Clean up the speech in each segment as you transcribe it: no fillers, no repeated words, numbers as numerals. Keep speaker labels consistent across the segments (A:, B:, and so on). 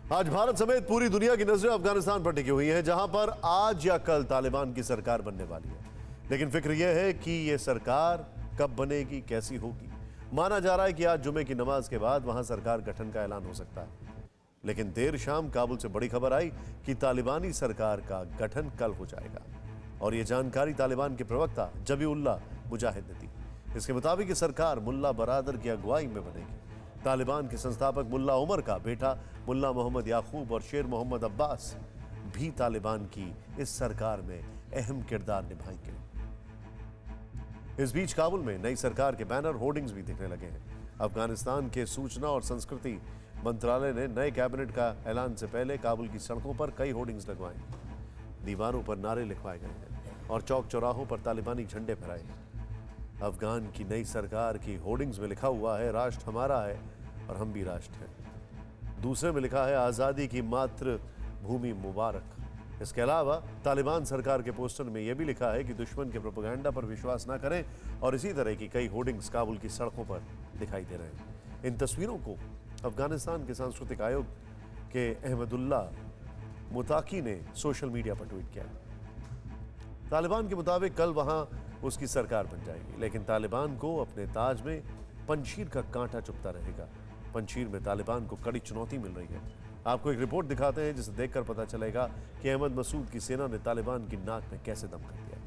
A: आज भारत समेत पूरी दुनिया की नजरें अफगानिस्तान पर टिकी हुई हैं, जहां पर आज या कल तालिबान की सरकार बनने वाली है। लेकिन फिक्र यह है कि यह सरकार कब बनेगी, कैसी होगी। माना जा रहा है कि आज जुमे की नमाज के बाद वहां सरकार गठन का ऐलान हो सकता है। लेकिन देर शाम काबुल से बड़ी खबर आई कि तालिबानी सरकार का गठन कल हो जाएगा, और यह जानकारी तालिबान के प्रवक्ता जबीउल्लाह मुजाहिद ने दी। इसके मुताबिक ये सरकार मुल्ला बरादर की अगुवाई में बनेगी। तालिबान के संस्थापक मुल्ला उमर का बेटा मुल्ला मोहम्मद याकूब और शेर मोहम्मद अब्बास भी तालिबान की इस सरकार में अहम किरदार निभाएंगे। इस बीच काबुल में नई सरकार के बैनर होर्डिंग्स भी दिखने लगे हैं। अफगानिस्तान के सूचना और संस्कृति मंत्रालय ने नए कैबिनेट का ऐलान से पहले काबुल की सड़कों पर कई होर्डिंग्स लगवाए। दीवारों पर नारे लिखवाए गए हैं और चौक चौराहों पर तालिबानी झंडे फहराए गए। अफगान की नई सरकार की होर्डिंग्स में लिखा हुआ है, राष्ट्र हमारा है और हम भी राष्ट्र हैं। दूसरे में लिखा है, आज़ादी की मातृभूमि मुबारक। इसके अलावा तालिबान सरकार के पोस्टर में यह भी लिखा है कि दुश्मन के प्रोपेगेंडा पर विश्वास न करें, और इसी तरह की कई होर्डिंग्स काबुल की सड़कों पर दिखाई दे रहे हैं। इन तस्वीरों को अफगानिस्तान के सांस्कृतिक आयोग के अहमदुल्ला मुताकी ने सोशल मीडिया पर ट्वीट किया। तालिबान के मुताबिक कल वहां उसकी सरकार बन जाएगी, लेकिन तालिबान को अपने ताज में पंशीर का कांटा चुभता रहेगा। पंशीर में तालिबान को कड़ी चुनौती मिल रही है। आपको एक रिपोर्ट दिखाते हैं जिसे देखकर पता चलेगा कि अहमद मसूद की सेना ने तालिबान की नाक में कैसे दम कर दिया।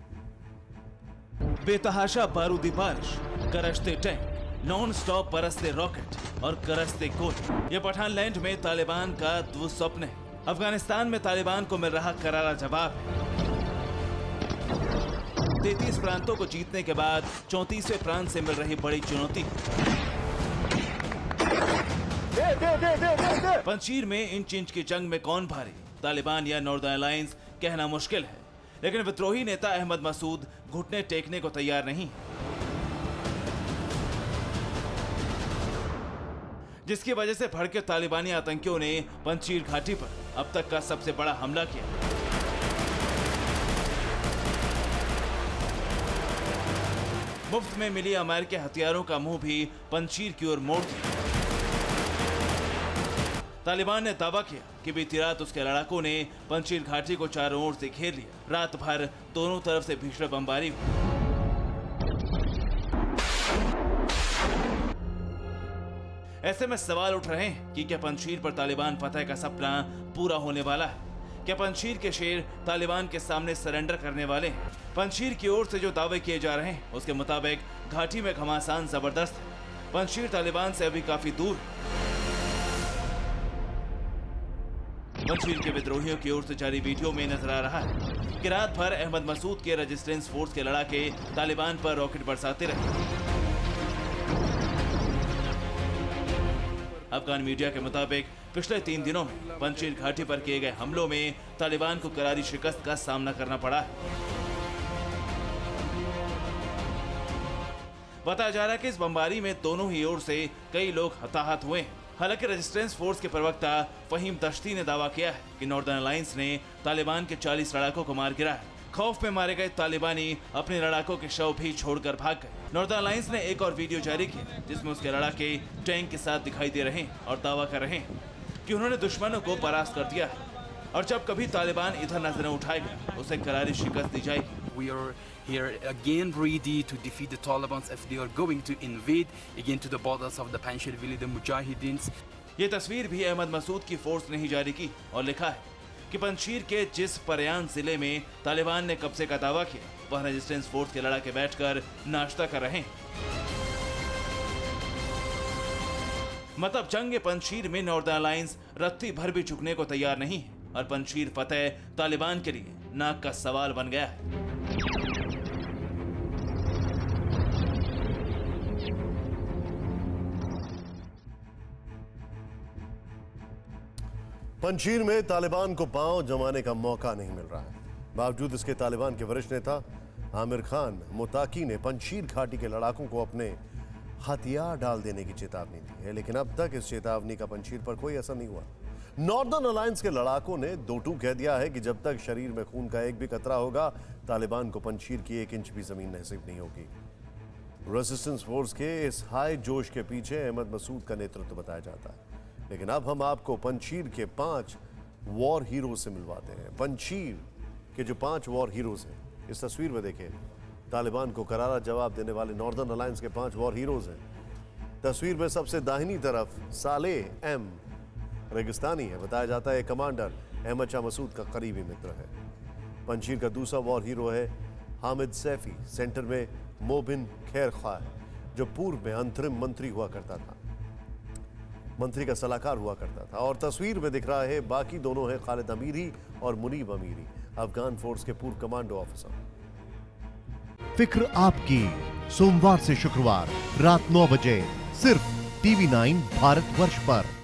B: बेतहाशा बारूदी बारिश, गरजते टैंक, नॉन स्टॉप बरसते रॉकेट और गरजते गोले, ये पठानलैंड में तालिबान का दुस्वप्न है। अफगानिस्तान में तालिबान को मिल रहा करारा जवाब है। 33 प्रांतों को जीतने के बाद 34वें प्रांत से मिल रही बड़ी चुनौती। पंशीर में इंच इंच की जंग में कौन भारी, तालिबान या नॉर्दर्न अलायंस, कहना मुश्किल है। लेकिन विद्रोही नेता अहमद मसूद घुटने टेकने को तैयार नहीं, जिसकी वजह से भड़के तालिबानी आतंकियों ने पंशीर घाटी पर अब तक का सबसे बड़ा हमला किया। मुफ्त में मिली अमेरिकी हथियारों का मुंह भी पंशीर की ओर मोड़ दिया। तालिबान ने दावा किया कि बीती रात उसके लड़ाकों ने पंशीर घाटी को चारों ओर से घेर लिया। रात भर दोनों तरफ से भीषण बमबारी हुई। ऐसे में सवाल उठ रहे हैं कि क्या पंशीर पर तालिबान फतह का सपना पूरा होने वाला है? क्या पंशीर के शेर तालिबान के सामने सरेंडर करने वाले हैं? पंशीर की ओर से जो दावे किए जा रहे हैं उसके मुताबिक घाटी में घमासान जबरदस्त है। पंशीर तालिबान से अभी काफी दूर है। पंशीर के विद्रोहियों की ओर से जारी वीडियो में नजर आ रहा है कि रात भर अहमद मसूद के रेजिस्टेंस फोर्स के लड़ाके तालिबान पर रॉकेट बरसाते रहे। अफगान मीडिया के मुताबिक पिछले 3 दिनों में पंशीर घाटी पर किए गए हमलों में तालिबान को करारी शिकस्त का सामना करना पड़ा है। बताया जा रहा है कि इस बमबारी में दोनों ही ओर से कई लोग हताहत हुए हैं। हालांकि रेजिस्टेंस फोर्स के प्रवक्ता फहीम दश्ती ने दावा किया है कि नॉर्दर्न अलायंस ने तालिबान के 40 लड़ाकों को मार गिरा है। खौफ में मारे गए तालिबानी अपने लड़ाकों के शव भी छोड़कर भाग गए। नॉर्दर्न अलायंस ने एक और वीडियो जारी किया जिसमें उसके लड़ाके टैंक के साथ दिखाई दे रहे हैं और दावा कर रहे हैं कि उन्होंने दुश्मनों को परास्त कर दिया है, और जब कभी तालिबान इधर नजरें उठाएगा उसे करारी शिकस्त दी जाएगी।
C: We are here again ready to defeat the Taliban if they are going to invade again to the borders of the Panjshir village, the Mujahideen.
B: ये तस्वीर भी अहमद मसूद की फोर्स ने ही जारी की और लिखा है कि पंशीर के जिस परयान जिले में तालिबान ने कब्जे का दावा किया वह रेजिस्टेंस फोर्स के लड़ाके बैठकर नाश्ता कर रहे हैं। मतलब जंग पंशीर में नॉर्दर्न अलायंस रत्ती भर भी झुकने को तैयार नहीं है, और पंशीर फतेह तालिबान के लिए नाक का सवाल बन गया है।
A: पंशीर में तालिबान को पांव जमाने का मौका नहीं मिल रहा है। बावजूद इसके तालिबान के वरिष्ठ नेता आमिर खान मुताकी ने पंशीर घाटी के लड़ाकों को अपने हथियार डाल देने की चेतावनी दी है, लेकिन अब तक इस चेतावनी का पंशीर पर कोई असर नहीं हुआ। नॉर्दर्न अलायंस के लड़ाकों ने दो टूक कह दिया है कि जब तक शरीर में खून का एक भी कतरा होगा तालिबान को पंशीर की 1 इंच भी जमीन नसीब नहीं होगी। रेजिस्टेंस फोर्स के इस हाई जोश के पीछे अहमद मसूद का नेतृत्व बताया जाता है। लेकिन अब हम आपको पंजशीर के 5 वॉर हीरो से मिलवाते हैं। पंजशीर के जो 5 वॉर हीरोज हैं, इस तस्वीर में देखें, तालिबान को करारा जवाब देने वाले नॉर्दर्न अलायंस के 5 वॉर हीरोज हैं। तस्वीर में सबसे दाहिनी तरफ सालेह एम रेगिस्तानी है। बताया जाता है कमांडर अहमद शाह मसूद का करीबी मित्र है। पंजशीर का दूसरा वॉर हीरो है हामिद सैफी। सेंटर में मोबिन खैर खां, जो पूर्व में अंतरिम मंत्री हुआ करता था, मंत्री का सलाहकार हुआ करता था। और तस्वीर में दिख रहा है बाकी दोनों हैं खालिद अमीरी और मुनीब अमीरी, अफगान फोर्स के पूर्व कमांडो ऑफिसर।
D: फिक्र आपकी, सोमवार से शुक्रवार रात 9 बजे सिर्फ TV9 भारतवर्ष पर।